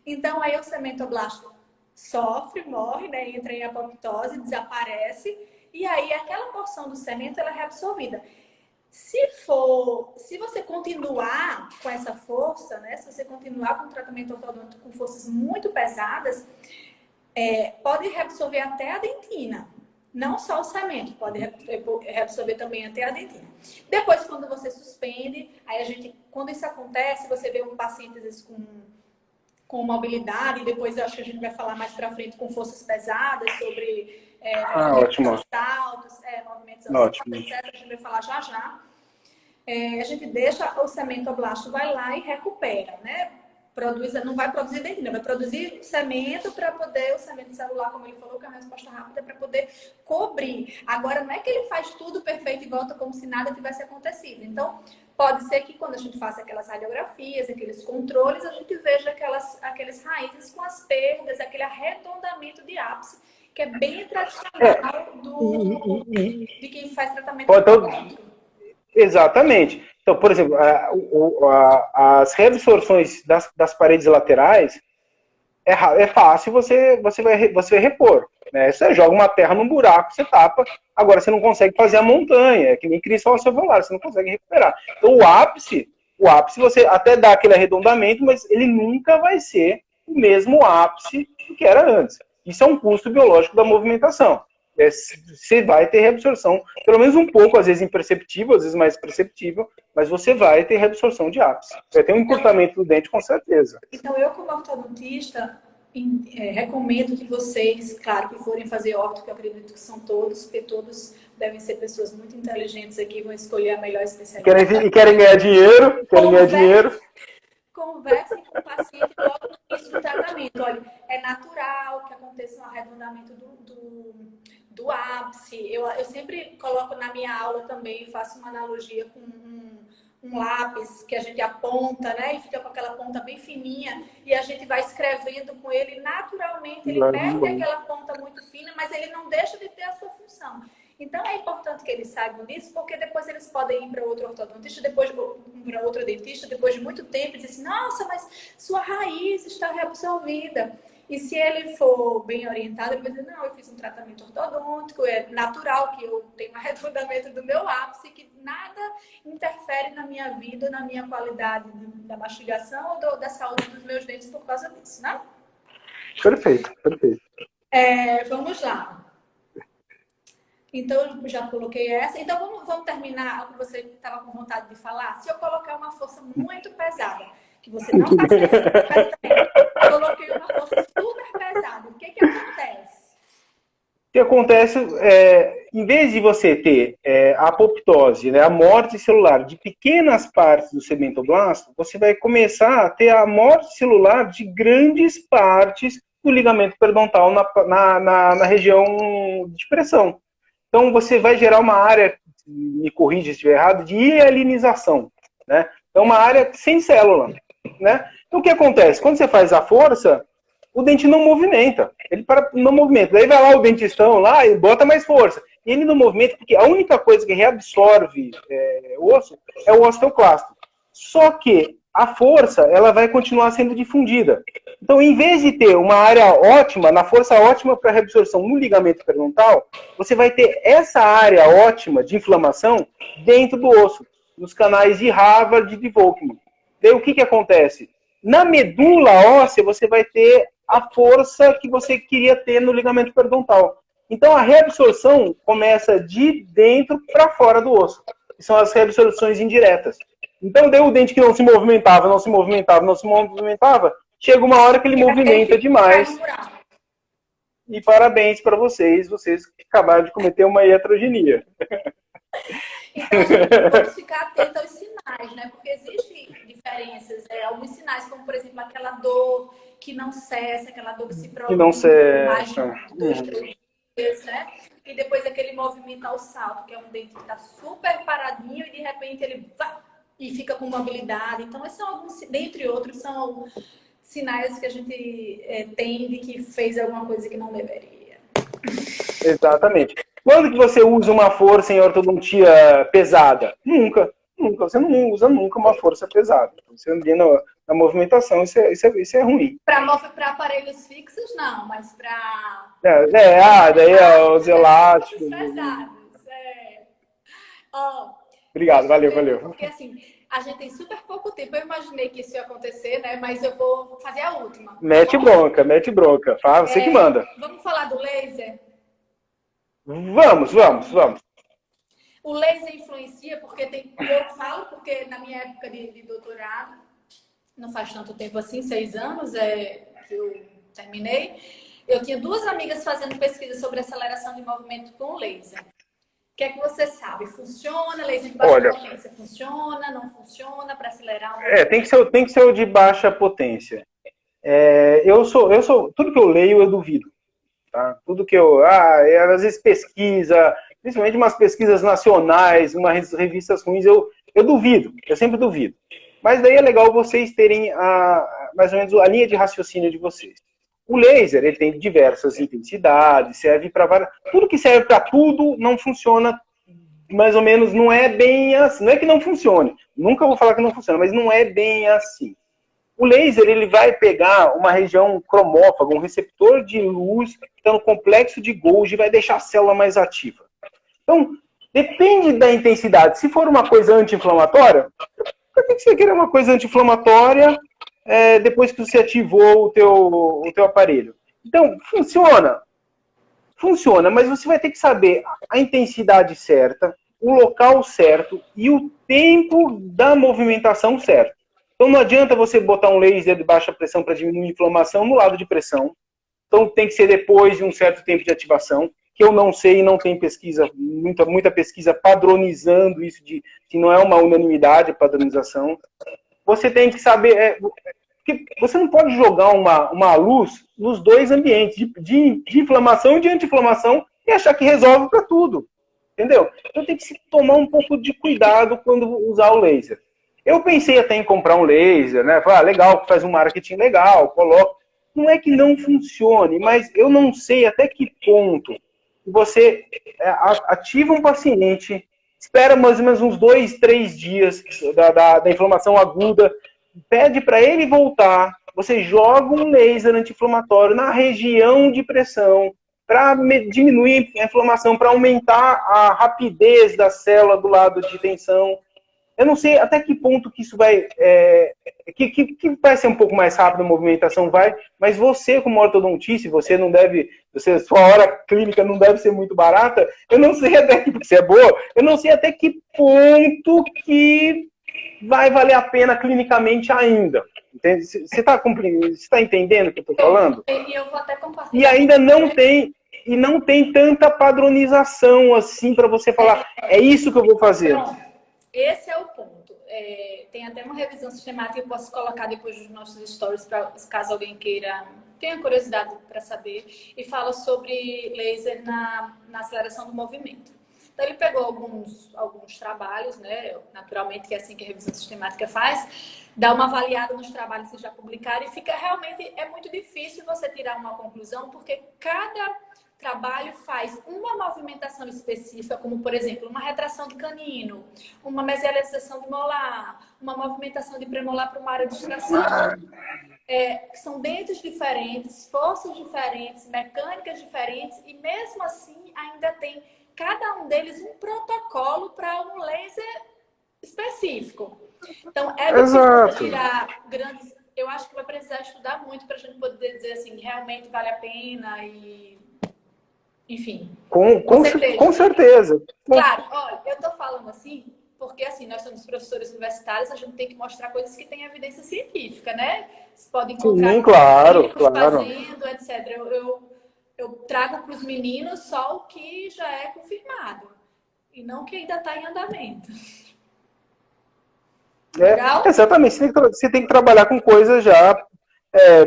Então, aí o cementoblasto sofre, morre, né? Entra em apoptose, desaparece, e aí aquela porção do cemento ela é reabsorvida. Se você continuar com essa força, né? Se você continuar com o tratamento ortodôntico com forças muito pesadas, pode reabsorver até a dentina. Não só o cemento, pode reabsorver também até a dentina. Depois, quando você suspende, aí quando isso acontece, você vê um paciente às vezes com mobilidade, e depois eu acho que a gente vai falar mais pra frente com forças pesadas sobre ótimo. saltos, movimentos saltos, etc. A gente vai falar já. A gente deixa o cementoblasto, vai lá e recupera, né? Não vai produzir dentina, vai produzir cemento para poder, o cemento celular, como ele falou, que é uma resposta rápida para poder cobrir. Agora, não é que ele faz tudo perfeito e volta como se nada tivesse acontecido. Então, pode ser que quando a gente faça aquelas radiografias, aqueles controles, a gente veja aquelas raízes com as perdas, aquele arredondamento de ápice, que é bem tradicional de quem faz tratamento ortodôntico. Exatamente. Então, por exemplo, as reabsorções das paredes laterais é fácil, você vai repor. Né? Você joga uma terra num buraco, você tapa. Agora você não consegue fazer a montanha, é que nem cristal alveolar, você não consegue recuperar. Então o ápice você até dá aquele arredondamento, mas ele nunca vai ser o mesmo ápice do que era antes. Isso é um custo biológico da movimentação. Você vai ter reabsorção, pelo menos um pouco, às vezes imperceptível, às vezes mais perceptível, mas você vai ter reabsorção de ápice. Vai ter um encurtamento do dente, com certeza. Então, eu como ortodontista, recomendo que vocês, claro, que forem fazer orto, que eu acredito que são todos, porque todos devem ser pessoas muito inteligentes aqui, vão escolher a melhor especialidade. Querem ganhar dinheiro. Conversem com o paciente logo no início do tratamento. Olha, é natural que aconteça um arredondamento do do ápice. Eu sempre coloco na minha aula também, faço uma analogia com um lápis que a gente aponta, né? E fica com aquela ponta bem fininha e a gente vai escrevendo com ele. Naturalmente, ele perde aquela ponta muito fina, mas ele não deixa de ter a sua função. Então, é importante que eles saibam disso, porque depois eles podem ir para outro ortodontista, depois para outro dentista, depois de muito tempo, e dizer assim, nossa, mas sua raiz está reabsorvida. E se ele for bem orientado, ele vai dizer, não, eu fiz um tratamento ortodôntico, é natural que eu tenha um arredondamento do meu ápice, que nada interfere na minha vida, na minha qualidade da mastigação ou da saúde dos meus dentes por causa disso, né? Perfeito, perfeito. Vamos lá. Então, eu já coloquei essa. Então, vamos terminar o que você estava com vontade de falar? Se eu colocar uma força muito pesada, que você não faz também, coloquei uma força super pesada, o que acontece? O que acontece em vez de você ter a apoptose, né, a morte celular de pequenas partes do cementoblasto, você vai começar a ter a morte celular de grandes partes do ligamento periodontal na região de pressão. Então, você vai gerar uma área, me corrija se estiver errado, de hialinização, né? É uma área sem célula, né? Então, o que acontece? Quando você faz a força, o dente não movimenta. Ele não movimenta. Daí vai lá o dentistão lá e bota mais força. E ele não movimenta porque a única coisa que reabsorve o osso é o osteoclasto. Só que a força, ela vai continuar sendo difundida. Então, em vez de ter uma área ótima, na força ótima para reabsorção no ligamento periodontal, você vai ter essa área ótima de inflamação dentro do osso, nos canais de Harvard e de Volkmann. Daí, o que acontece? Na medula óssea, você vai ter a força que você queria ter no ligamento periodontal. Então, a reabsorção começa de dentro para fora do osso. Que são as reabsorções indiretas. Então, deu o dente que não se movimentava, não se movimentava, não se movimentava. Chega uma hora que ele movimenta demais. E parabéns para vocês acabaram de cometer uma iatrogenia. Então, vamos ficar atentos aos sinais, né? Porque existem diferenças. Alguns sinais, como, por exemplo, aquela dor que não cessa, aquela dor que se prolonga que não cessa. Mais de 2, 3 dias, né? E depois aquele movimento ao salto, que é um dente que está super paradinho e de repente ele vai e fica com mobilidade. Então, esses são alguns, dentre outros, são sinais que a gente tem de que fez alguma coisa que não deveria. Exatamente. Quando que você usa uma força em ortodontia pesada? Nunca. Nunca. Você não usa nunca uma força pesada. Você anda na movimentação, isso é ruim. Para aparelhos fixos, não, mas para... daí os elásticos. Pesados, Obrigado, valeu. Porque assim, a gente tem super pouco tempo. Eu imaginei que isso ia acontecer, né? Mas eu vou fazer a última. Mete bronca. Fala, você que manda. Vamos falar do laser? Vamos. O laser influencia porque eu falo porque na minha época de doutorado, não faz tanto tempo assim, 6 anos que eu terminei, eu tinha 2 amigas fazendo pesquisa sobre aceleração de movimento com laser. O que é que você sabe? Funciona? Laser de baixa potência funciona? Não funciona para acelerar? Tem que ser o de baixa potência. Eu sou tudo que eu leio eu duvido. Tá? Tudo que às vezes pesquisa, principalmente umas pesquisas nacionais, umas revistas ruins, eu duvido, eu sempre duvido. Mas daí é legal vocês terem mais ou menos a linha de raciocínio de vocês. O laser, ele tem diversas intensidades, serve para várias... Tudo que serve para tudo não funciona, mais ou menos, não é bem assim. Não é que não funcione, nunca vou falar que não funciona, mas não é bem assim. O laser, ele vai pegar uma região cromófaga, um receptor de luz que está no complexo de Golgi e vai deixar a célula mais ativa. Então, depende da intensidade. Se for uma coisa anti-inflamatória, por que você quer uma coisa anti-inflamatória depois que você ativou o teu aparelho? Então, funciona, mas você vai ter que saber a intensidade certa, o local certo e o tempo da movimentação certo. Então, não adianta você botar um laser de baixa pressão para diminuir a inflamação no lado de pressão. Então, tem que ser depois de um certo tempo de ativação, que eu não sei, não tem pesquisa, muita pesquisa padronizando isso, que não é uma unanimidade a padronização. Você tem que saber... porque você não pode jogar uma luz nos dois ambientes, de inflamação e de anti-inflamação, e achar que resolve para tudo. Entendeu? Então tem que se tomar um pouco de cuidado quando usar o laser. Eu pensei até em comprar um laser, né? Falar, legal, faz um marketing legal, coloca. Não é que não funcione, mas eu não sei até que ponto você ativa um paciente, espera mais ou menos uns 2, 3 dias da inflamação aguda, pede para ele voltar, você joga um laser anti-inflamatório na região de pressão para diminuir a inflamação, para aumentar a rapidez da célula do lado de tensão. Eu não sei até que ponto que isso vai... que vai ser um pouco mais rápido a movimentação, vai, mas você, como ortodontista, você não deve... sua hora clínica não deve ser muito barata, eu não sei até que... Porque você é boa, eu não sei até que ponto que vai valer a pena clinicamente ainda. Entende? Você está entendendo o que eu estou falando? E eu vou até compartilhar. E ainda não tem tanta padronização assim para você falar, é isso que eu vou fazer. Pronto. Esse é o ponto. Tem até uma revisão sistemática que eu posso colocar depois dos nossos stories, pra, caso alguém queira, tenha curiosidade para saber, e fala sobre laser na aceleração do movimento. Então, ele pegou alguns trabalhos, né? Naturalmente, que é assim que a revisão sistemática faz, dá uma avaliada nos trabalhos que já publicaram e fica realmente, é muito difícil você tirar uma conclusão, porque cada trabalho faz uma movimentação específica, como, por exemplo, uma retração de canino, uma mesialização de molar, uma movimentação de premolar para uma área de extração. São dentes diferentes, forças diferentes, mecânicas diferentes, e mesmo assim ainda tem cada um deles um protocolo para um laser específico. Então, é difícil tirar grandes... Eu acho que vai precisar estudar muito para a gente poder dizer assim, realmente vale a pena e... Enfim. Com certeza. Claro, olha, eu tô falando assim, porque assim, nós somos professores universitários, a gente tem que mostrar coisas que têm evidência científica, né? Vocês podem encontrar claro. fazendo, etc. Eu trago para os meninos só o que já é confirmado. E não o que ainda está em andamento. Legal? Exatamente. Você tem que trabalhar com coisas já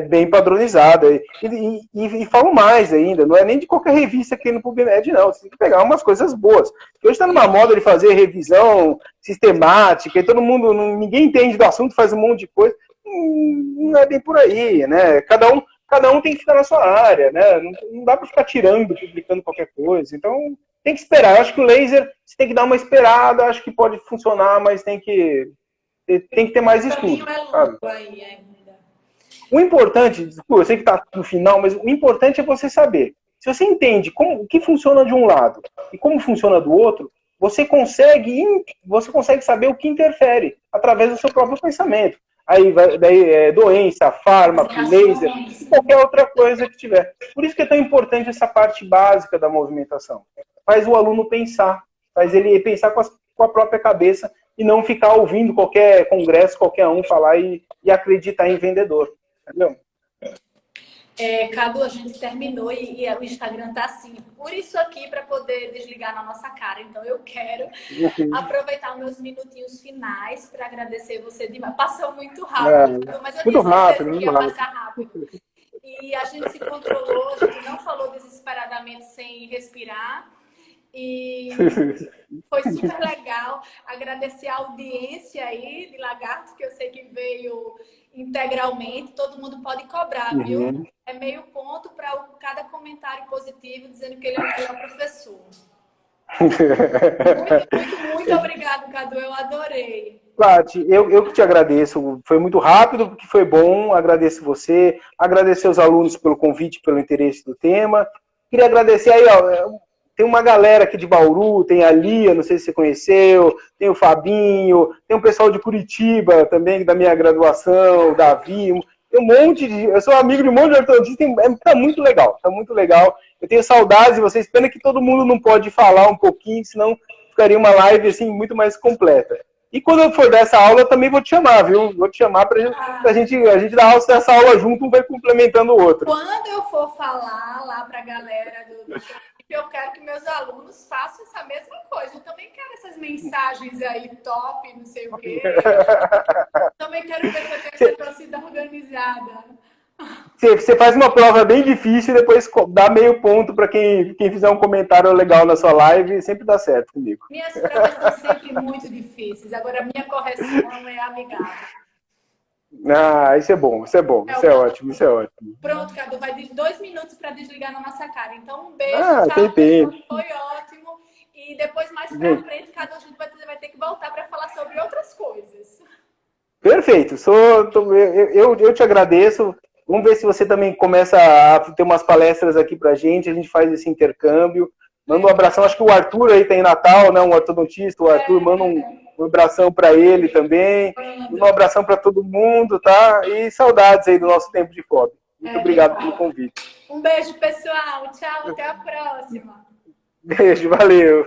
bem padronizada. E falo mais ainda, não é nem de qualquer revista aqui no PubMed, não. Você tem que pegar umas coisas boas. Hoje está numa moda de fazer revisão sistemática, e todo mundo, ninguém entende do assunto, faz um monte de coisa. Não é bem por aí, né? Cada um tem que ficar na sua área, né? Não dá para ficar tirando, publicando qualquer coisa. Então, tem que esperar. Eu acho que o laser, você tem que dar uma esperada, acho que pode funcionar, mas tem que ter mais estudo. Sabe? O importante, eu sei que está no final, mas o importante é você saber. Se você entende o que funciona de um lado e como funciona do outro, você consegue saber o que interfere através do seu próprio pensamento. Aí doença, fármaco, laser, e qualquer outra coisa que tiver. Por isso que é tão importante essa parte básica da movimentação. Faz o aluno pensar, faz ele pensar com a própria cabeça e não ficar ouvindo qualquer congresso, qualquer um falar e acreditar em vendedor. Entendeu? Cadu, a gente terminou e o Instagram tá assim, por isso aqui, para poder desligar na nossa cara. Então eu quero aproveitar os meus minutinhos finais para agradecer você demais. Passou muito rápido, mas eu tinha certeza que ia passar rápido. E a gente se controlou, a gente não falou desesperadamente sem respirar. E foi super legal. Agradecer a audiência aí de Lagarto, que eu sei que veio integralmente. Todo mundo pode cobrar, viu? É meio ponto para cada comentário positivo dizendo que ele é o melhor professor. Muito obrigado, Cadu. Eu adorei. Paty, eu que te agradeço. Foi muito rápido, porque foi bom. Agradeço você. Agradecer os alunos pelo convite, pelo interesse do tema. Queria agradecer aí, ó. Tem uma galera aqui de Bauru, tem a Lia, não sei se você conheceu, tem o Fabinho, tem um pessoal de Curitiba também, da minha graduação, o Davi, tem um monte de... Eu sou amigo de um monte de ortodontistas, tá muito legal, tá muito legal. Eu tenho saudades de vocês, pena que todo mundo não pode falar um pouquinho, senão ficaria uma live assim muito mais completa. E quando eu for dar essa aula, eu também vou te chamar, viu? Vou te chamar pra gente dar essa aula junto, um vai complementando o outro. Quando eu for falar lá pra galera eu quero que meus alunos façam essa mesma coisa. Eu também quero essas mensagens aí top, não sei o quê. Também quero ver se eu tenho essa torcida organizada. Você faz uma prova bem difícil e depois dá meio ponto para quem fizer um comentário legal na sua live, sempre dá certo comigo. Minhas provas são sempre muito difíceis. Agora, a minha correção é amigável. Ah, isso é bom, isso é bom, isso é ótimo, isso é ótimo. Pronto, Cadu, vai de 2 minutos para desligar na nossa cara. Então, um beijo, Tem tchau, tempo. foi ótimo. E depois, mais pra frente, Cadu, a gente vai ter que voltar para falar sobre outras coisas. Perfeito, eu te agradeço. Vamos ver se você também começa a ter umas palestras aqui pra gente, a gente faz esse intercâmbio. Manda um abração, acho que o Arthur aí tem Natal, né? Um ortodontista, o Arthur, manda um abração para ele também. Um abração para todo mundo, tá? E saudades aí do nosso tempo de FOB. Muito obrigado pelo convite. Um beijo, pessoal. Tchau, até a próxima. Beijo, valeu.